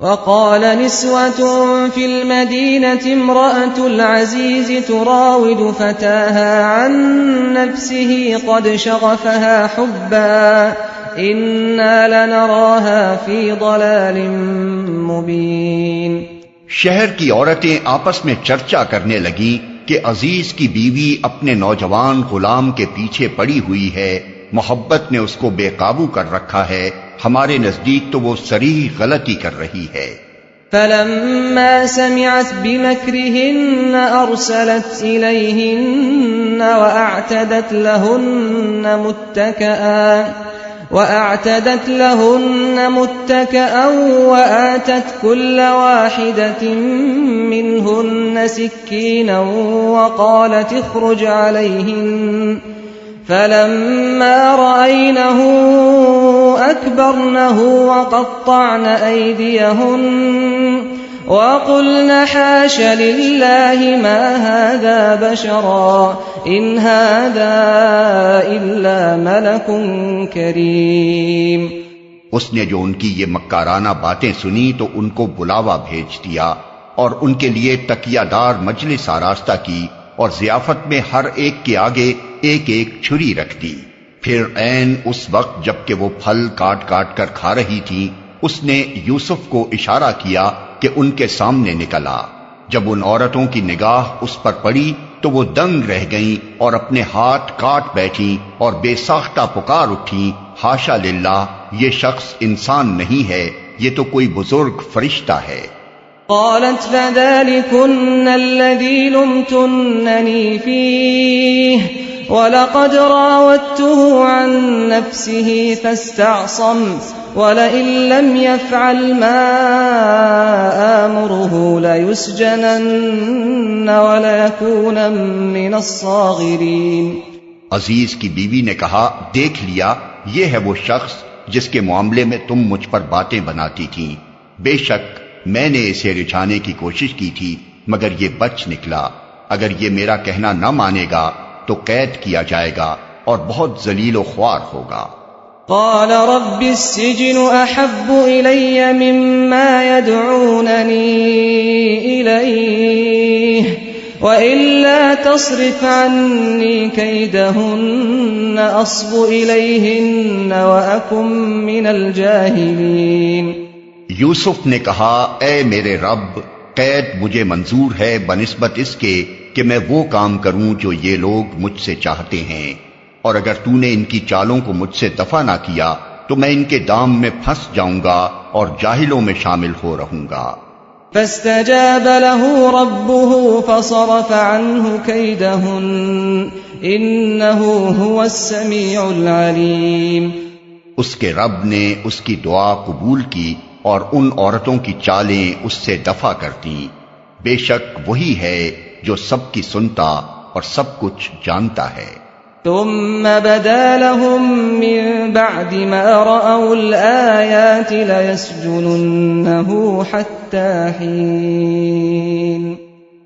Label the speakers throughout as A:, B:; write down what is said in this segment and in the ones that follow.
A: وقال نسوة في المدينة امرأة العزيز تراود فتاها عن نفسه قد شغفها حبا إنا لنراها في ضلال مبين۔
B: شہر کی عورتیں آپس میں چرچا کرنے لگیں کہ عزیز کی بیوی اپنے نوجوان غلام کے پیچھے پڑی ہوئی ہے، محبت نے اس کو بے قابو کر رکھا ہے، ہمارے نزدیک تو وہ صریح غلطی کر رہی ہے۔
A: فلما سمعت بمكرهن أرسلت إليهن وأعتدت لهن متكئا وآتت كل واحدة منهن سكينا وقالت اخرج عليهن فلما رأينه أكبرنه وقطعن أيديهن وقلن حاش لله ما هذا بشرا إن هذا إلا ملك كريم۔
B: اس نے جو ان کی یہ مکارانہ باتیں سنی تو ان کو بلاوا بھیج دیا اور ان کے لیے تکیہ دار مجلس آراستہ کی اور ضیافت میں ہر ایک کے آگے ایک ایک چھری رکھ دی۔ پھر عین اس وقت جب کہ وہ پھل کاٹ کاٹ کر کھا رہی تھی، اس نے یوسف کو اشارہ کیا کہ ان کے سامنے نکلا۔ جب ان عورتوں کی نگاہ اس پر پڑی تو وہ دنگ رہ گئیں اور اپنے ہاتھ کاٹ بیٹھیں اور بے ساختہ پکار اٹھیں، حاشا للہ، یہ شخص انسان نہیں ہے، یہ تو کوئی بزرگ فرشتہ ہے۔
A: قالت فذلكن الذي لمتنني فيه وَلَقَدْ رَاوَدتُّهُ عَن نَّفْسِهِ فَاسْتَعْصَمَ وَلَئِن لَّمْ يَفْعَلْ مَا آمُرُهُ لَيُسْجَنَنَّ وَلَيَكُونًا مِّنَ الصَّاغِرِينَ۔
B: عزیز کی بیوی نے کہا، دیکھ لیا، یہ ہے وہ شخص جس کے معاملے میں تم مجھ پر باتیں بناتی تھیں، بے شک میں نے اسے رجھانے کی کوشش کی تھی مگر یہ بچ نکلا، اگر یہ میرا کہنا نہ مانے گا تو قید کیا جائے گا اور بہت ذلیل و خوار ہوگا۔
A: قال رب السجن احب الی مما يدعوننی الیہ وَإِلَّا تَصْرِفْ عَنِّي كَيْدَهُنَّ أَصْبُ إِلَيْهِنَّ وَأَكُن مِّنَ الْجَاهِلِينَ۔
B: یوسف نے کہا، اے میرے رب، قید مجھے منظور ہے بنسبت اس کے کہ میں وہ کام کروں جو یہ لوگ مجھ سے چاہتے ہیں، اور اگر تو نے ان کی چالوں کو مجھ سے دفع نہ کیا تو میں ان کے دام میں پھنس جاؤں گا اور جاہلوں میں شامل ہو رہوں گا۔
A: فاستجاب له ربه فصرف عنه كيدهن انه هو السميع العليم۔
B: اس کے رب نے اس کی دعا قبول کی اور ان عورتوں کی چالیں اس سے دفع کر دیں، بے شک وہی ہے جو سب کی سنتا اور سب کچھ جانتا ہے۔
A: ثم بدا لهم من بعد ما رأوا الآيات ليسجننه حتى حين۔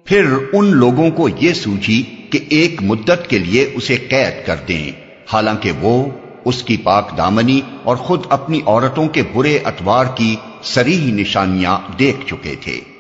B: پھر ان لوگوں کو یہ سوچی کہ ایک مدت کے لیے اسے قید کر دیں، حالانکہ وہ اس کی پاک دامنی اور خود اپنی عورتوں کے برے اطوار کی صریح نشانیاں دیکھ چکے تھے۔